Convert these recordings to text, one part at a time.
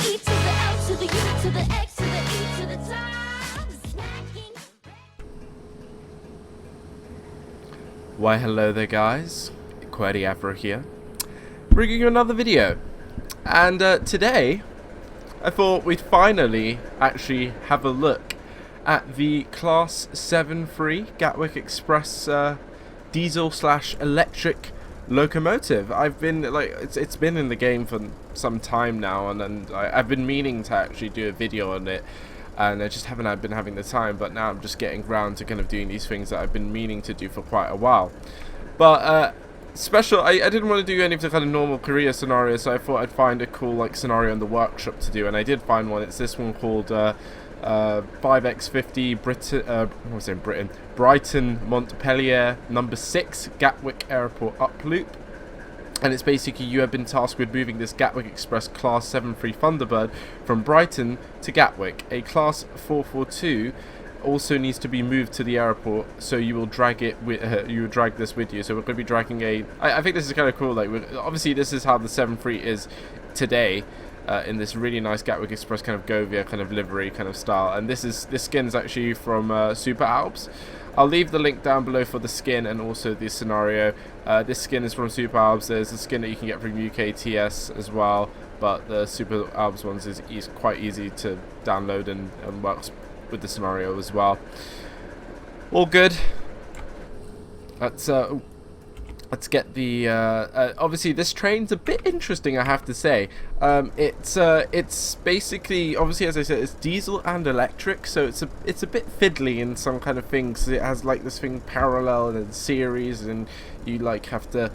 E to the L to the U to the X to the E to the top. Smacking. Why hello there guys, Qwerty Afro here, bringing you another video, and today I thought we'd finally actually have a look at the Class 7-3 Gatwick Express diesel/electric locomotive. I've been it's been in the game for some time now, and I've been meaning to actually do a video on it, and I just haven't been having the time, but now I'm just getting around to kind of doing these things that I've been meaning to do for quite a while. But I didn't want to do any of the kind of normal career scenarios, so I thought I'd find a cool scenario in the workshop to do, and I did find one. It's this one called 5x50 Brighton Montpellier number 6 Gatwick Airport up loop. And it's basically you have been tasked with moving this Gatwick Express Class 7-3 Thunderbird from Brighton to Gatwick. A Class 442 also needs to be moved to the airport, so you will drag it with you will drag this with you. So we're going to be dragging I think this is kind of cool. Obviously this is how the 7-3 is today, in this really nice Gatwick Express kind of Govia kind of livery kind of style. And this skin is actually from Super Alps. I'll leave the link down below for the skin and also the scenario. This skin is from Super Alps. There's a skin that you can get from UKTS as well, but the Super Alps ones is quite easy to download and works with the scenario as well. All good. Let's get the obviously this train's a bit interesting, I have to say. It's basically, obviously, as I said, it's diesel and electric, so it's a bit fiddly in some kind of things. It has this thing parallel and series, and you have to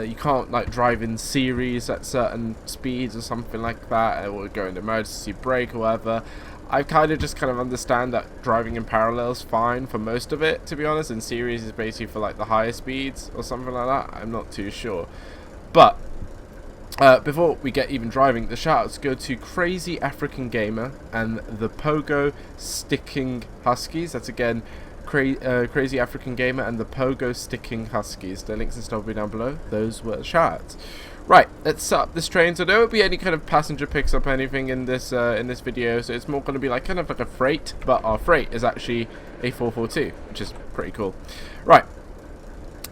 you can't drive in series at certain speeds or something like that, or go into emergency brake or whatever. I kind of understand that driving in parallel is fine for most of it, to be honest, and series is basically for the higher speeds or something like that. I'm not too sure. But before we get even driving, the shoutouts go to Crazy African Gamer and the Pogo Sticking Huskies. That's again Crazy African Gamer and the Pogo Sticking Huskies. The links and stuff will be down below. Those were the shoutouts. Right, let's set up this train. So there won't be any kind of passenger picks up anything in this video. So it's more going to be kind of like a freight, but our freight is actually a 442, which is pretty cool. Right,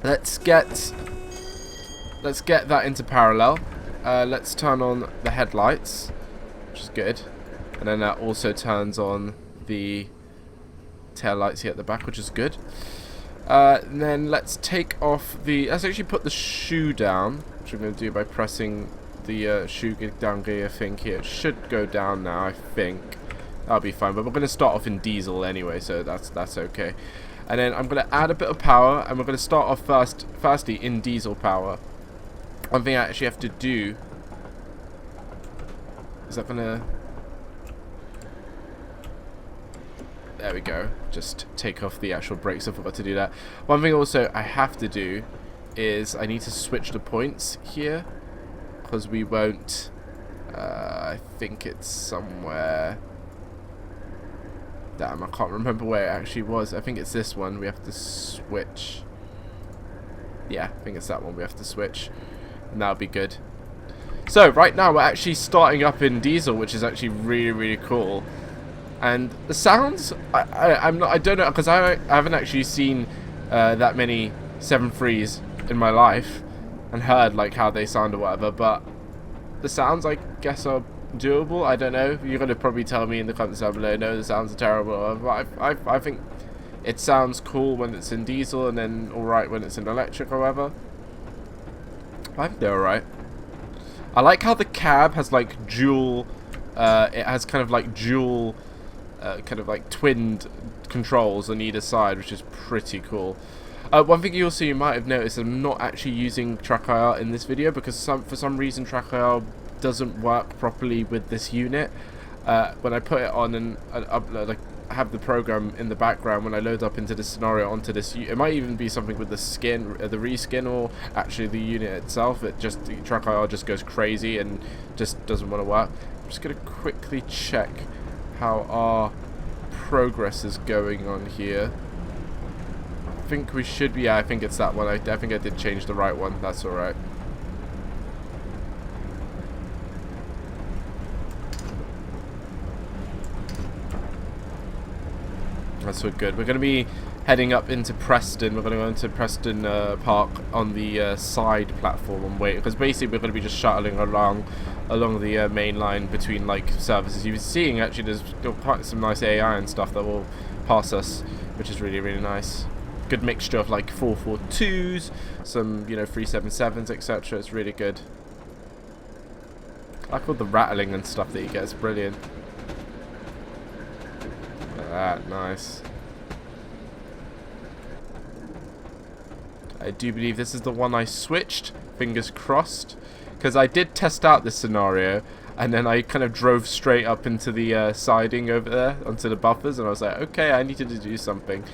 let's get that into parallel. Let's turn on the headlights, which is good, and then that also turns on the tail lights here at the back, which is good. And then let's take off let's actually put the shoe down, which I'm going to do by pressing the shoe down gear thing here. It should go down now, I think. That'll be fine, but we're going to start off in diesel anyway, so that's okay. And then I'm going to add a bit of power, and we're going to start off firstly in diesel power. One thing I actually have to do is that going to... There we go. Just take off the actual brakes. I forgot to do that. One thing also I have to do is I need to switch the points here, because we won't... I think it's somewhere... Damn, I can't remember where it actually was. I think it's this one. We have to switch. Yeah, I think it's that one we have to switch. And that'll be good. So, right now we're actually starting up in diesel, which is actually really, really cool. And the sounds, I don't know, because I haven't actually seen that many 7.3s in my life and heard how they sound or whatever, but the sounds, I guess, are doable. I don't know. You're going to probably tell me in the comments down below, no, the sounds are terrible. But I think it sounds cool when it's in diesel, and then alright when it's in electric or whatever. I think they're alright. I like how the cab has dual, it has kind of dual, twinned controls on either side, which is pretty cool. One thing you might have noticed, I'm not actually using track IR in this video, because for some reason track IR doesn't work properly with this unit. When I put it on and upload, have the program in the background, when I load up into this scenario onto this, it might even be something with the skin, the reskin, or actually the unit itself. The track IR just goes crazy and just doesn't want to work. I'm just going to quickly check how our progress is going on here. I think we should be, yeah, I think it's that one. I think I did change the right one. That's alright. That's so good. We're going to be heading up into Preston. We're going to go into Preston Park on the side platform and wait, because basically we're going to be just shuttling along the main line between like services. You're seeing actually there's quite some nice AI and stuff that will pass us, which is really, really nice. Good mixture of like 442s, some 377s, etc. It's really good. I like all the rattling and stuff that you get. It's brilliant. Look at that, nice. I do believe this is the one I switched. Fingers crossed, because I did test out this scenario, and then I kind of drove straight up into the siding over there onto the buffers, and I was like, okay, I needed to do something.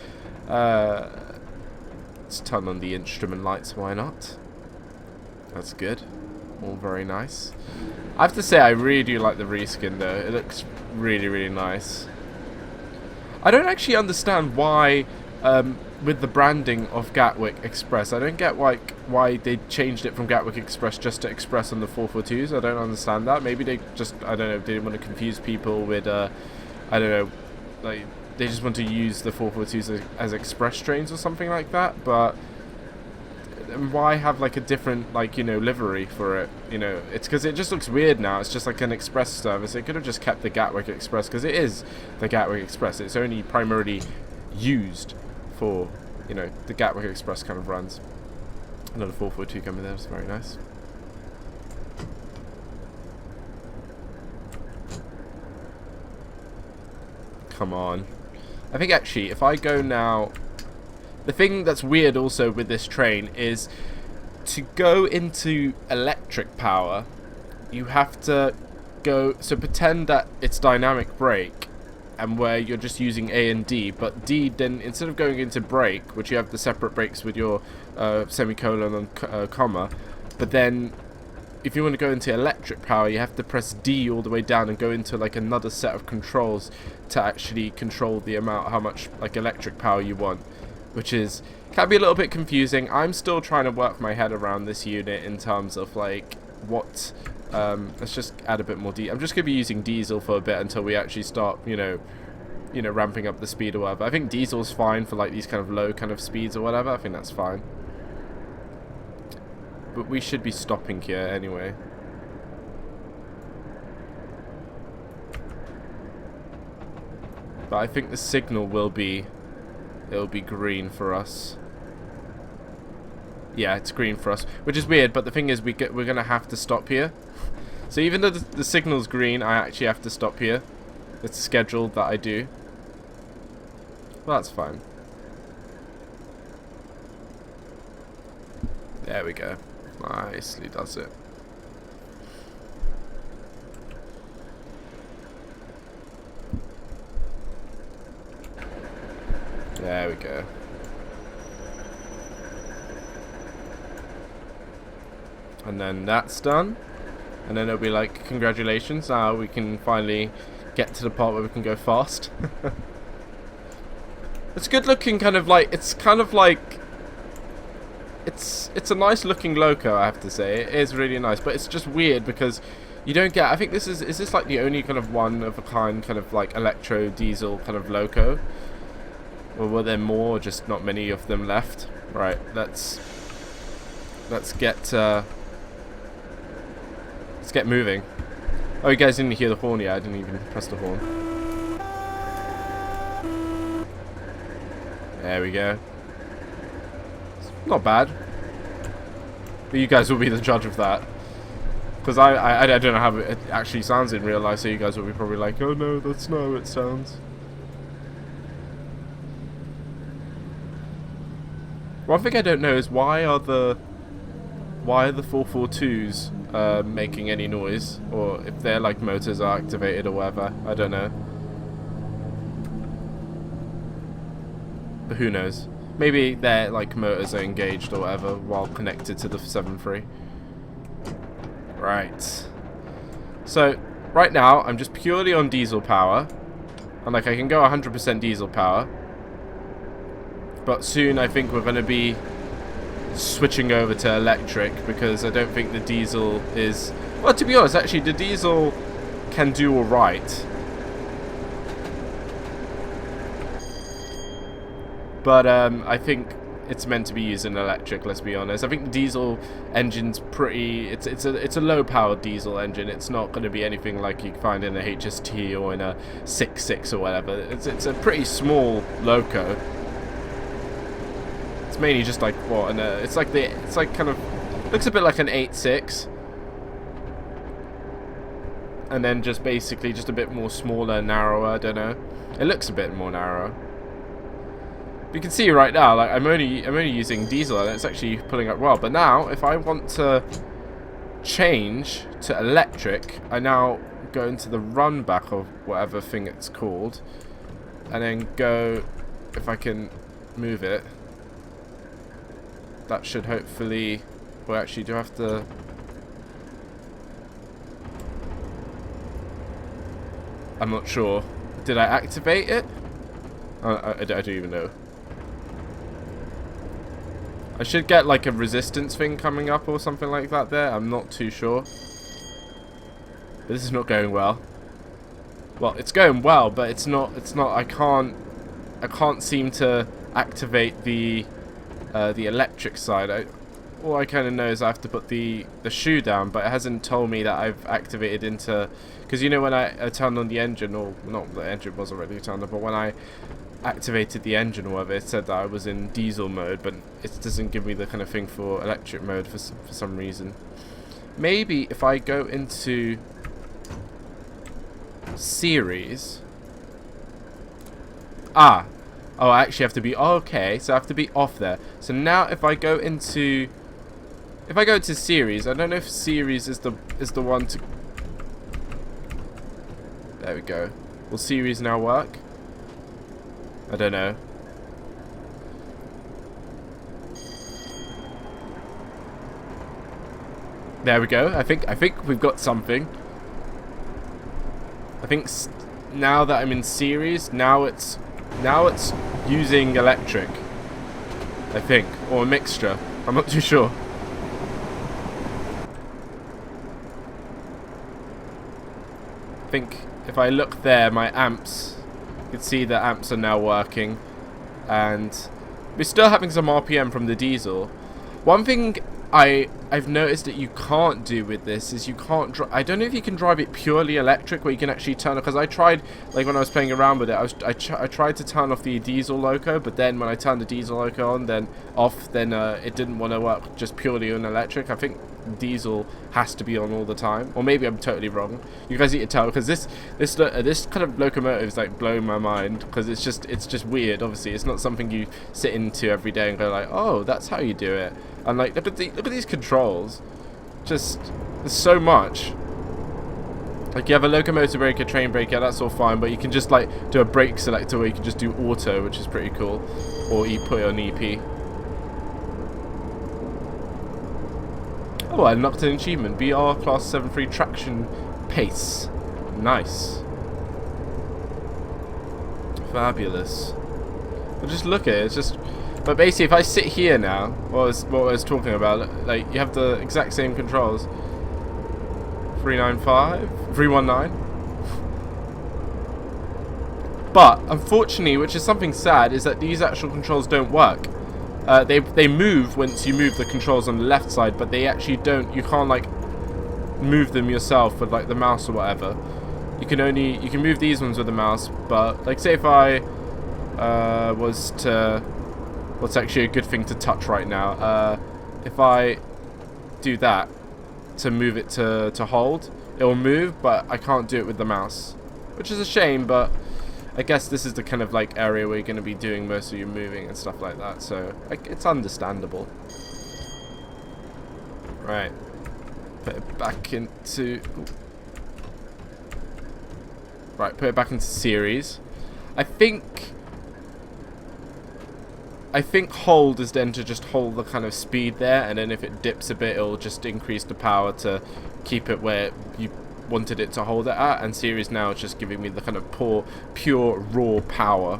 Let's turn on the instrument lights, why not? That's good. All very nice. I have to say, I really do like the reskin though. It looks really, really nice. I don't actually understand why, with the branding of Gatwick Express, I don't get why they changed it from Gatwick Express just to Express on the 442s. I don't understand that. Maybe they just, I don't know, they didn't want to confuse people with, I don't know, like, they just want to use the 442s as express trains or something like that. But why have like a different livery for it? It's because it just looks weird now. It's just like an express service. It could have just kept the Gatwick Express, because it is the Gatwick Express. It's only primarily used for the Gatwick Express kind of runs. Another 442 coming there. It's very nice. Come on. I think actually if I go now, the thing that's weird also with this train is to go into electric power, you have to go, so pretend that it's dynamic brake and where you're just using A and D, but D then, instead of going into brake, which you have the separate brakes with your semicolon and comma, but then if you want to go into electric power, you have to press D all the way down and go into like another set of controls to actually control the amount, how much like electric power you want, which is, can be a little bit confusing. I'm still trying to work my head around this unit in terms of like what, let's just add a bit more I'm just going to be using diesel for a bit until we actually start, ramping up the speed or whatever. I think diesel's fine for like these kind of low kind of speeds or whatever. I think that's fine. But we should be stopping here anyway. But I think the signal will be, it'll be green for us. Yeah, it's green for us, which is weird, but the thing is we're going to have to stop here. So even though the signal's green, I actually have to stop here. It's scheduled that I do. Well, that's fine. There we go. Nicely does it. There we go. And then that's done. And then it'll be like, congratulations, now we can finally get to the part where we can go fast. It's good looking, kind of like, it's kind of like, it's a nice looking loco, I have to say. It is really nice, but it's just weird because you don't get, I think this is this like the only kind of one of a kind of like electro diesel kind of loco? Or were there more, just not many of them left? Right, let's get moving. Oh, you guys didn't hear the horn yet. I didn't even press the horn. There we go. It's not bad. But you guys will be the judge of that. Because I don't know how it actually sounds in real life, so you guys will be probably like, oh no, that's not how it sounds. One thing I don't know is why are the 442s making any noise, or if their like motors are activated or whatever. I don't know. But who knows? Maybe their like motors are engaged or whatever while connected to the 7.3. Right. So right now I'm just purely on diesel power, and like I can go 100% diesel power. But soon I think we're going to be switching over to electric, because I don't think the diesel is... Well, to be honest, actually, the diesel can do alright. but I think it's meant to be used in electric. Let's be honest. I think the diesel engine's pretty. It's a low powered diesel engine. It's not going to be anything like you find in a HST or in a 6.6 or whatever. It's a pretty small loco. It's mainly just like what, and it's like kind of looks a bit like an 8.6. And then just basically just a bit more smaller, narrower, I don't know. It looks a bit more narrow. You can see right now, like I'm only using diesel and it's actually pulling up well. But now, if I want to change to electric, I now go into the run back of whatever thing it's called. And then go, if I can move it. That should hopefully, well actually do I have to... I'm not sure. Did I activate it? I don't even know. I should get like a resistance thing coming up or something like that there. I'm not too sure. But this is not going well. Well, it's going well, but it's not. I can't seem to activate the electric side. All I kind of know is I have to put the shoe down, but it hasn't told me that I've activated into... Because you know when I turned on the engine, or not, the engine was already turned on, but when I activated the engine or whatever, it said that I was in diesel mode, but it doesn't give me the kind of thing for electric mode for some reason. Maybe if I go into series... Oh, I actually have to be... Oh, okay, so I have to be off there. So now if I go into... If I go to series, I don't know if series is the one to... There we go. Will series now work? I don't know. There we go. I think we've got something. I think now that I'm in series, now it's using electric. I think, or a mixture. I'm not too sure. I think if I look there, my amps, you can see the amps are now working, and we're still having some RPM from the diesel. One thing I've noticed that you can't do with this is you can't I don't know if you can drive it purely electric where you can actually turn it, because I tried, like when I was playing around with it, I tried to turn off the diesel loco, but then when I turned the diesel loco on, then off, then it didn't want to work just purely on electric. I think diesel has to be on all the time, or maybe I'm totally wrong. You guys need to tell, because this kind of locomotive is like blowing my mind, because it's just weird. Obviously it's not something you sit into every day and go like, oh, that's how you do it. And like look at these controls, just there's so much. Like you have a locomotive brake, a train brake, yeah, that's all fine, but you can just like do a brake selector where you can just do auto, which is pretty cool, or you put it on EP. Oh, I unlocked an achievement. BR Class 73 Traction Pace. Nice. Fabulous. Well, just look at it. It's just... But basically, if I sit here now, what I was talking about, like, you have the exact same controls. 395? 319? But, unfortunately, which is something sad, is that these actual controls don't work. They move once you move the controls on the left side, but they actually don't. You can't like move them yourself with like the mouse or whatever. You can move these ones with the mouse, but like say if I was to, what's actually a good thing to touch right now, if I do that to move it to hold, it will move, but I can't do it with the mouse, which is a shame, but I guess this is the kind of like area where you're going to be doing most of your moving and stuff like that, so like, it's understandable. Right, put it back into... Right, put it back into series. I think hold is then to just hold the kind of speed there, and then if it dips a bit, it'll just increase the power to keep it where you wanted it to hold it at, and series now is just giving me the kind of pure raw power.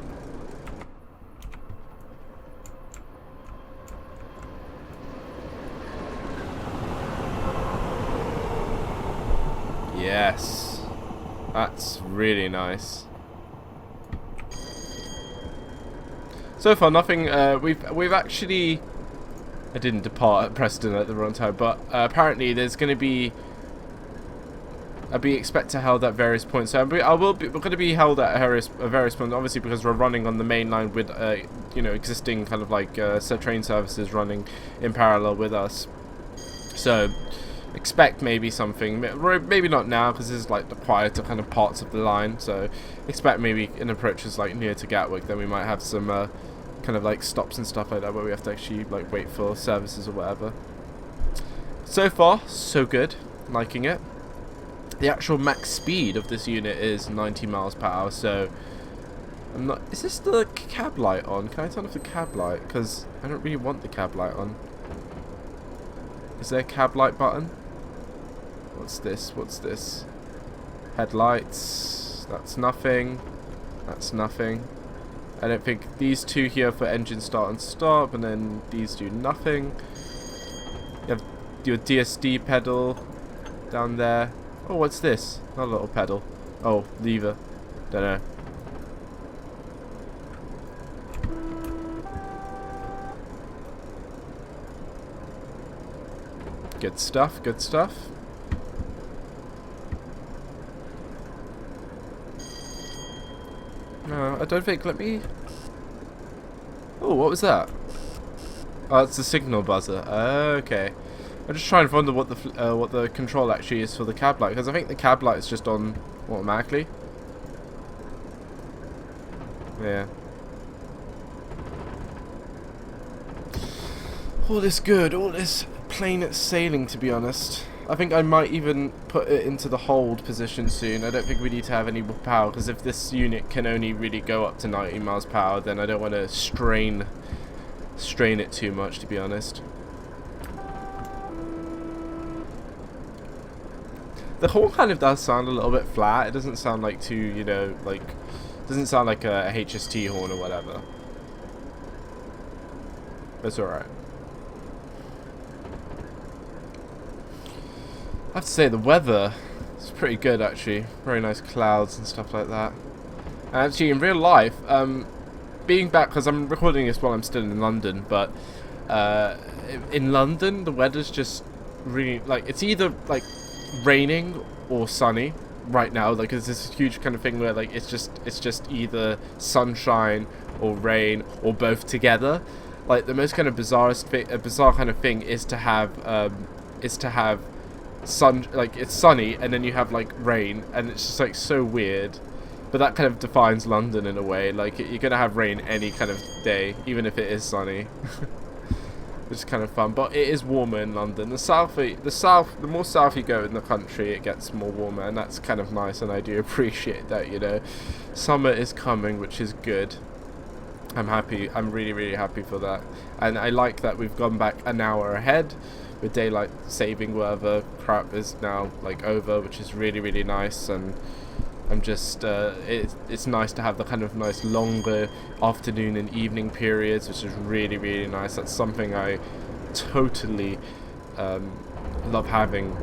Yes, that's really nice. So far, nothing. We've actually. I didn't depart at Preston at the wrong time, but apparently there's going to be. I'll be expected held at various points. So we're going to be held at various points, obviously because we're running on the main line with, you know, existing kind of like train services running in parallel with us. So expect maybe something, maybe not now because this is like the quieter kind of parts of the line. So expect maybe in approaches like near to Gatwick, then we might have some kind of like stops and stuff like that where we have to actually like wait for services or whatever. So far, so good, liking it. The actual max speed of this unit is 90 miles per hour, so I'm not... Is this the cab light on? Can I turn off the cab light? Because I don't really want the cab light on. Is there a cab light button? What's this? What's this? Headlights. That's nothing. That's nothing. I don't think these two here for engine start and stop, and then these do nothing. You have your DSD pedal down there. Oh, what's this? Not a little pedal. Oh, lever. Don't know. Good stuff, good stuff. No, I don't think, let me... Oh, what was that? Oh, it's the signal buzzer. Okay. I'm just trying to wonder what the control actually is for the cab light, because I think the cab light is just on automatically. Yeah. All is good, all is plain sailing, to be honest. I think I might even put it into the hold position soon. I don't think we need to have any more power, because if this unit can only really go up to 90 miles per hour, then I don't want to strain it too much, to be honest. The horn kind of does sound a little bit flat. It doesn't sound like too, you know, like, doesn't sound like a HST horn or whatever. It's alright. I have to say the weather is pretty good actually. Very nice clouds and stuff like that. And actually in real life, being back, because I'm recording this while I'm still in London, but in London the weather's just really, like, it's either like raining or sunny right now. Like, it's this huge kind of thing where like it's just either sunshine or rain or both together. Like the most kind of bizarre kind of thing is to have sun, like it's sunny and then you have like rain, and it's just like so weird. But that kind of defines London in a way. Like you're gonna have rain any kind of day, even if it is sunny. Which is kind of fun, but it is warmer in London. The more south you go in the country, it gets more warmer, and that's kind of nice, and I do appreciate that, you know. Summer is coming, which is good. I'm happy. I'm really, really happy for that. And I like that we've gone back an hour ahead with daylight saving, whatever crap is now like over, which is really, really nice. And I'm just, it's nice to have the kind of nice longer afternoon and evening periods, which is really, really nice. That's something I totally love having.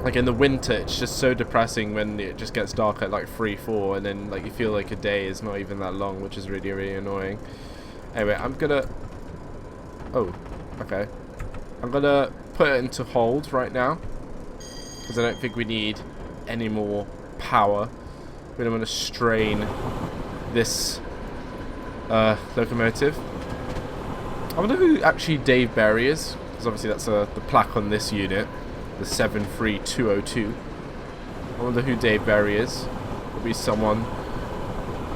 Like in the winter, it's just so depressing when it just gets dark at like 3, 4, and then like you feel like a day is not even that long, which is really, really annoying. Anyway, I'm gonna... Oh, okay. I'm gonna put it into hold right now, because I don't think we need any more power. We don't want to strain this locomotive. I wonder who actually Dave Berry is, because obviously that's the plaque on this unit, the 73202. I wonder who Dave Berry is. It'll be someone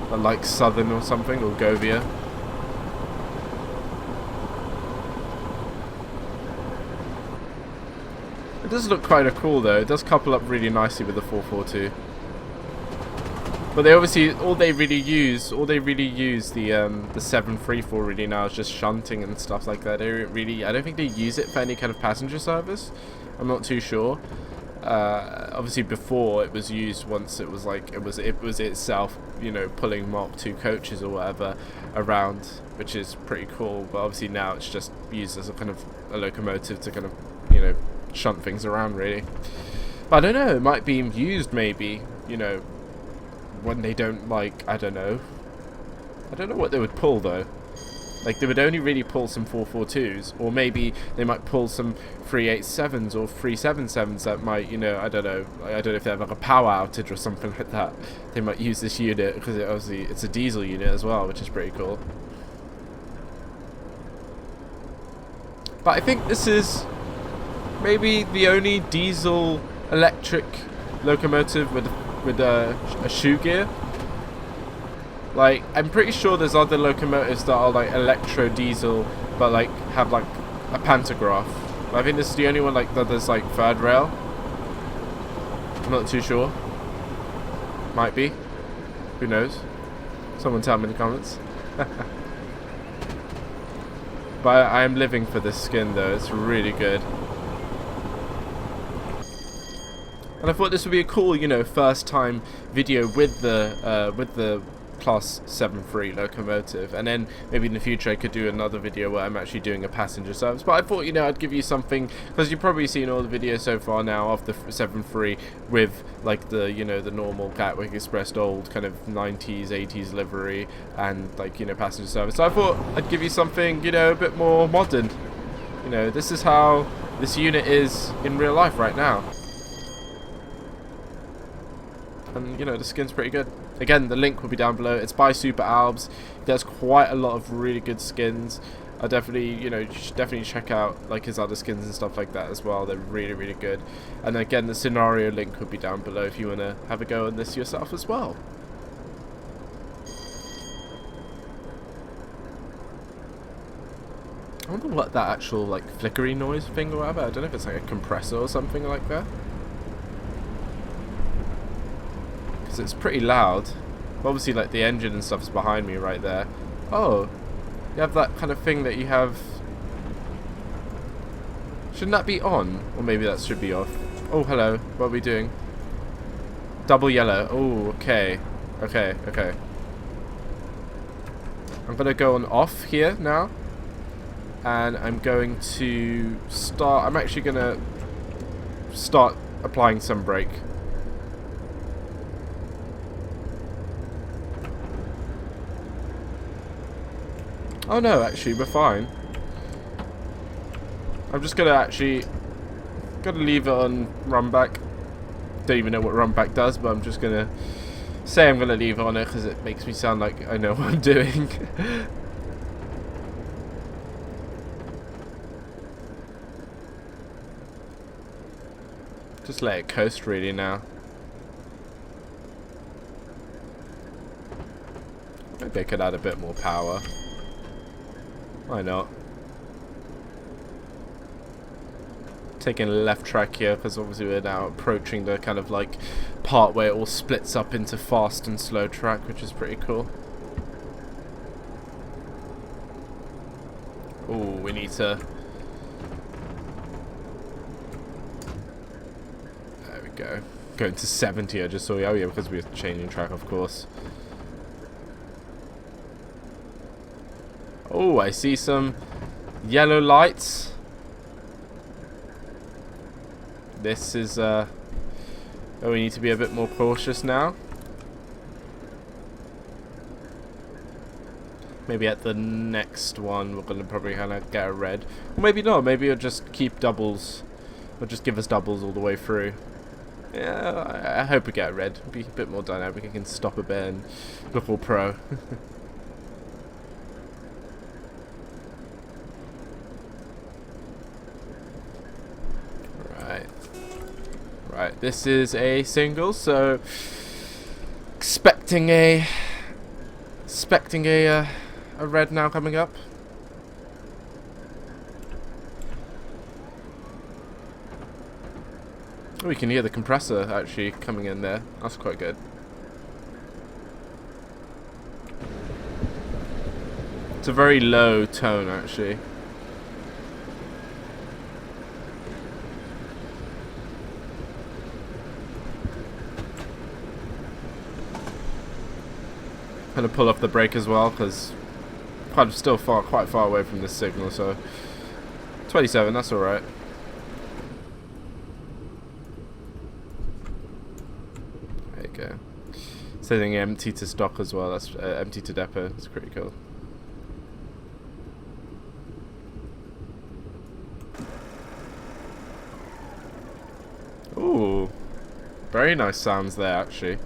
like Southern or something, or Govia. It does look kind of cool though. It does couple up really nicely with the 442. But they obviously, all they really use the 734 really now is just shunting and stuff like that. They don't really, I don't think they use it for any kind of passenger service. I'm not too sure. Obviously before it was used once it was like, it was itself, you know, pulling Mark II coaches or whatever around, which is pretty cool. But obviously now it's just used as a kind of a locomotive to kind of, you know, shunt things around really. But I don't know, it might be used maybe, you know, when they don't, like, I don't know what they would pull though. Like, they would only really pull some 442s, or maybe they might pull some 387s or 377s that might, you know, I don't know if they have like a power outage or something like that. They might use this unit because it's a diesel unit as well, which is pretty cool. But I think this is maybe the only diesel electric locomotive with a shoe gear. Like, I'm pretty sure there's other locomotives that are like electro diesel, but like have like a pantograph. But I think this is the only one like that there's like third rail. I'm not too sure. Might be. Who knows? Someone tell me in the comments. But I am living for this skin though. It's really good. And I thought this would be a cool, you know, first time video with the Class 7.3 locomotive, and then maybe in the future I could do another video where I'm actually doing a passenger service. But I thought, you know, I'd give you something, because you've probably seen all the videos so far now of the 7.3 with like the, you know, the normal Gatwick Express old kind of 90s 80s livery and like, you know, passenger service. So I thought I'd give you something, you know, a bit more modern. You know, this is how this unit is in real life right now. And, you know, the skin's pretty good. Again, the link will be down below. It's by Super Albs. There's quite a lot of really good skins. I definitely, you know, you should definitely check out like his other skins and stuff like that as well. They're really, really good. And again, the scenario link will be down below if you want to have a go on this yourself as well. I wonder what that actual like flickery noise thing or whatever. I don't know if it's like a compressor or something like that. It's pretty loud. Obviously, like the engine and stuff's behind me right there. Oh, you have that kind of thing that you have. Shouldn't that be on? Or maybe that should be off. Oh, hello. What are we doing? Double yellow. Oh, okay. Okay. I'm gonna go on off here now, and I'm going to start. I'm actually gonna start applying some brake. Oh no, actually, we're fine. I'm just gonna leave it on run back. Don't even know what run back does, but I'm just gonna say I'm gonna leave it on it because it makes me sound like I know what I'm doing. Just let it coast really now. Maybe I could add a bit more power. Why not? Taking a left track here because obviously we're now approaching the kind of like part where it all splits up into fast and slow track, which is pretty cool. Oh, we need to. There we go. Going to 70. I just saw. Oh yeah, because we're changing track, of course. Oh, I see some yellow lights. This is, oh, we need to be a bit more cautious now. Maybe at the next one we're going to probably kind of get a red. Or maybe not, maybe it'll just keep doubles. Or just give us doubles all the way through. Yeah, I hope we get a red. Be a bit more dynamic, we can stop a bit and look all pro. Right, this is a single, so expecting a red now coming up. Oh, we can hear the compressor actually coming in there. That's quite good. It's a very low tone actually. Gonna pull off the brake as well because still quite far away from this signal, so 27, that's alright. There you go. Setting empty to stock as well, that's empty to depot, that's pretty cool. Ooh. Very nice sounds there, actually.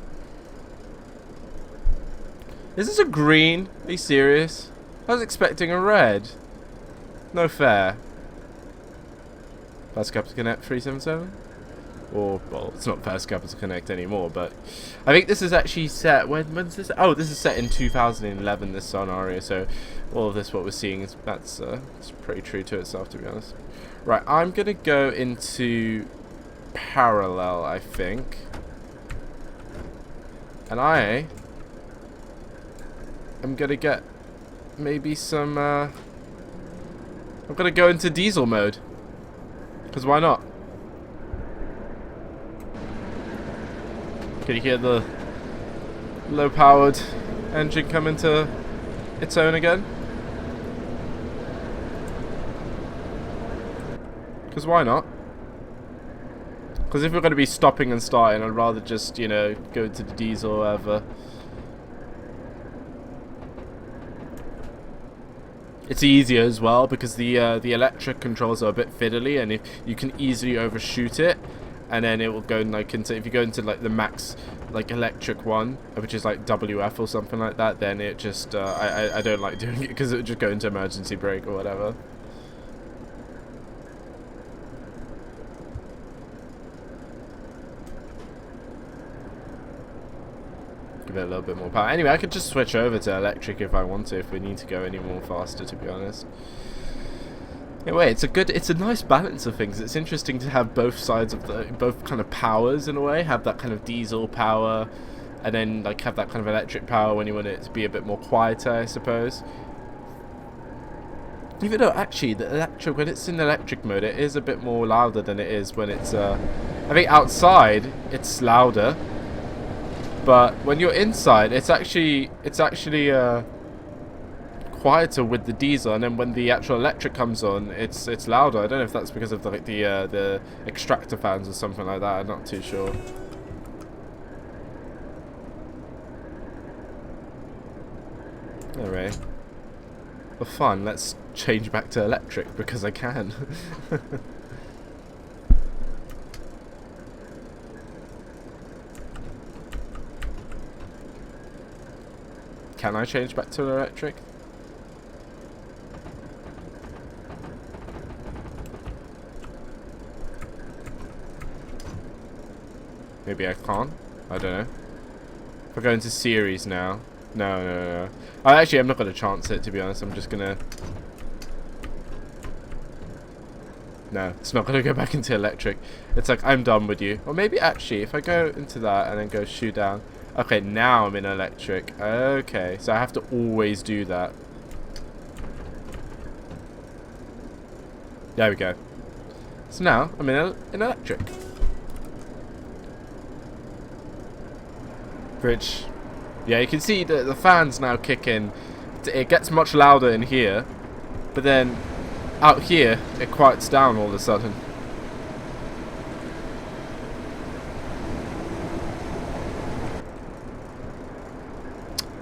Is this a green? Are you serious? I was expecting a red. No fair. First Capital Connect 377? Or, well, it's not First Capital Connect anymore, but I think this is actually set, when's this? Oh, this is set in 2011, this scenario, so all of this, what we're seeing, is it's pretty true to itself, to be honest. Right, I'm going to go into parallel, I think. And I am going to get maybe some, I'm going to go into diesel mode. Because why not? Can you hear the low-powered engine come into its own again? Because why not? Because if we're going to be stopping and starting, I'd rather just, you know, go to the diesel or whatever. It's easier as well because the electric controls are a bit fiddly, and if you can easily overshoot it. And then it will go like into, if you go into like the max like electric one, which is like WF or something like that, then it just I don't like doing it because it would just go into emergency brake or whatever. Give it a little bit more power. Anyway, I could just switch over to electric if I want to, if we need to go any more faster, to be honest. Anyway, it's a nice balance of things. It's interesting to have both sides of both kind of powers in a way. Have that kind of diesel power, and then like have that kind of electric power when you want it to be a bit more quieter, I suppose. Even though actually the electric, when it's in electric mode, it is a bit more louder than it is when it's. I think outside it's louder, but when you're inside, it's actually quieter with the diesel, and then when the actual electric comes on, it's louder. I don't know if that's because of the extractor fans or something like that. I'm not too sure. Anyway, for fun, let's change back to electric because I can. Can I change back to electric? Maybe I can't. I don't know. If I go into series now. No. Actually, I'm not going to chance it, to be honest. I'm just going to... No, it's not going to go back into electric. It's like, I'm done with you. Or maybe, actually, if I go into that and then go shoot down. Okay, now I'm in electric. Okay, so I have to always do that. There we go. So now, I'm in electric. Which, yeah, you can see the fans now kick in. It gets much louder in here, but then out here it quiets down all of a sudden.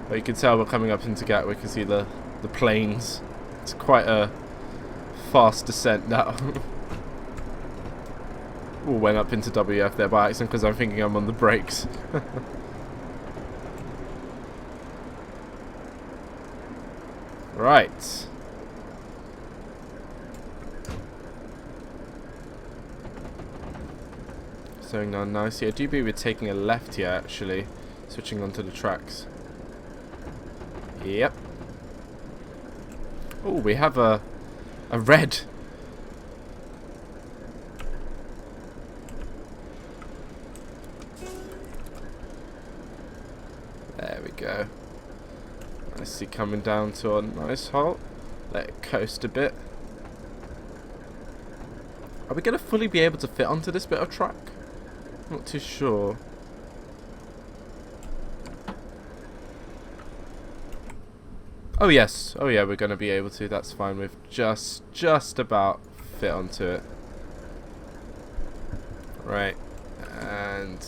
But you can tell we're coming up into Gatwick. You can see the planes. It's quite a fast descent now. Ooh, went up into WF there by accident because I'm thinking I'm on the brakes. Right. Slowing down nicely. I do believe we're taking a left here, actually. Switching onto the tracks. Yep. Oh, we have a red. There we go. Nicely coming down to a nice halt. Let it coast a bit. Are we going to fully be able to fit onto this bit of track? Not too sure. Oh yes. Oh yeah, we're going to be able to. That's fine. We've just about fit onto it. Right. And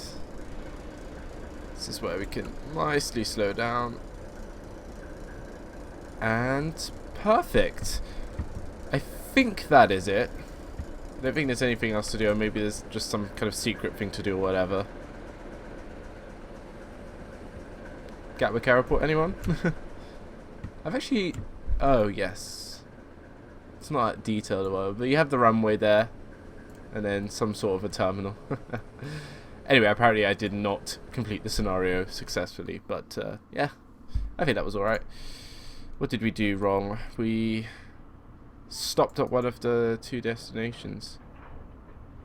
this is where we can nicely slow down. And perfect. I think that is it. I don't think there's anything else to do, or maybe there's just some kind of secret thing to do or whatever. Gatwick Airport, anyone? I've actually... Oh, yes. It's not that detailed or whatever, but you have the runway there. And then some sort of a terminal. Anyway, apparently I did not complete the scenario successfully, but yeah, I think that was alright. What did we do wrong? We stopped at one of the 2 destinations.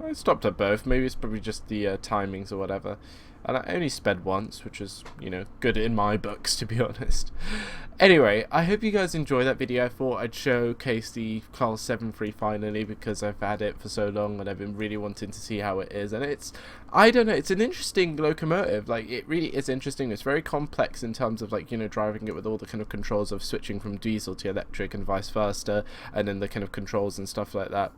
I stopped at both. Maybe it's probably just the timings or whatever. And I only sped once, which is, you know, good in my books, to be honest. Anyway, I hope you guys enjoyed that video. I thought I'd showcase the Class 7.3 finally, because I've had it for so long and I've been really wanting to see how it is. And it's, I don't know, it's an interesting locomotive. Like, it really is interesting. It's very complex in terms of, like, you know, driving it with all the kind of controls of switching from diesel to electric and vice versa, and then the kind of controls and stuff like that.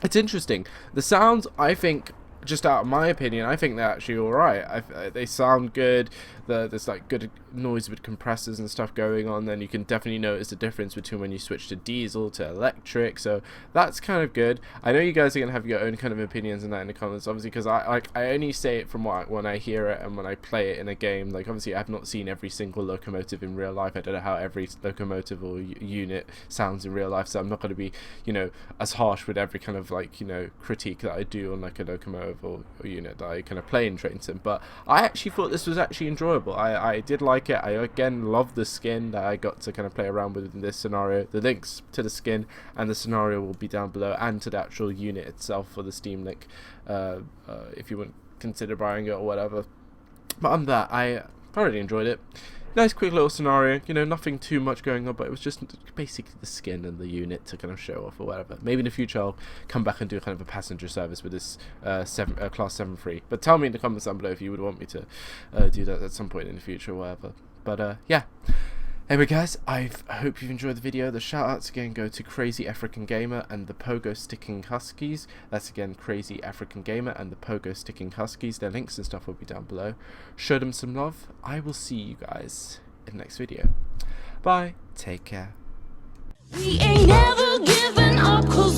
It's interesting. The sounds, I think, just out of my opinion, I think they're actually alright. They sound good. There's like good noise with compressors and stuff going on. Then you can definitely notice the difference between when you switch to diesel to electric. So that's kind of good. I know you guys are gonna have your own kind of opinions on that in the comments, obviously, because I only say it from when I hear it and when I play it in a game. Like, obviously, I've not seen every single locomotive in real life. I don't know how every locomotive or unit sounds in real life, so I'm not going to be, you know, as harsh with every kind of, like, you know, critique that I do on like a locomotive or unit that I kind of play in Train Sim. But I actually thought this was actually enjoyable. I did like it. I again love the skin that I got to kind of play around with in this scenario. The links to the skin and the scenario will be down below, and to the actual unit itself for the Steam Link, if you would consider buying it or whatever. But on that, I thoroughly enjoyed it. Nice quick little scenario, you know, nothing too much going on, but it was just basically the skin and the unit to kind of show off or whatever. Maybe in the future I'll come back and do kind of a passenger service with this Class 7.3. But tell me in the comments down below if you would want me to do that at some point in the future or whatever. But yeah. Anyway guys, I hope you've enjoyed the video. The shoutouts again go to Crazy African Gamer and the Pogo Sticking Huskies. That's again Crazy African Gamer and the Pogo Sticking Huskies. Their links and stuff will be down below. Show them some love. I will see you guys in the next video. Bye. Take care. We ain't never giving up 'cause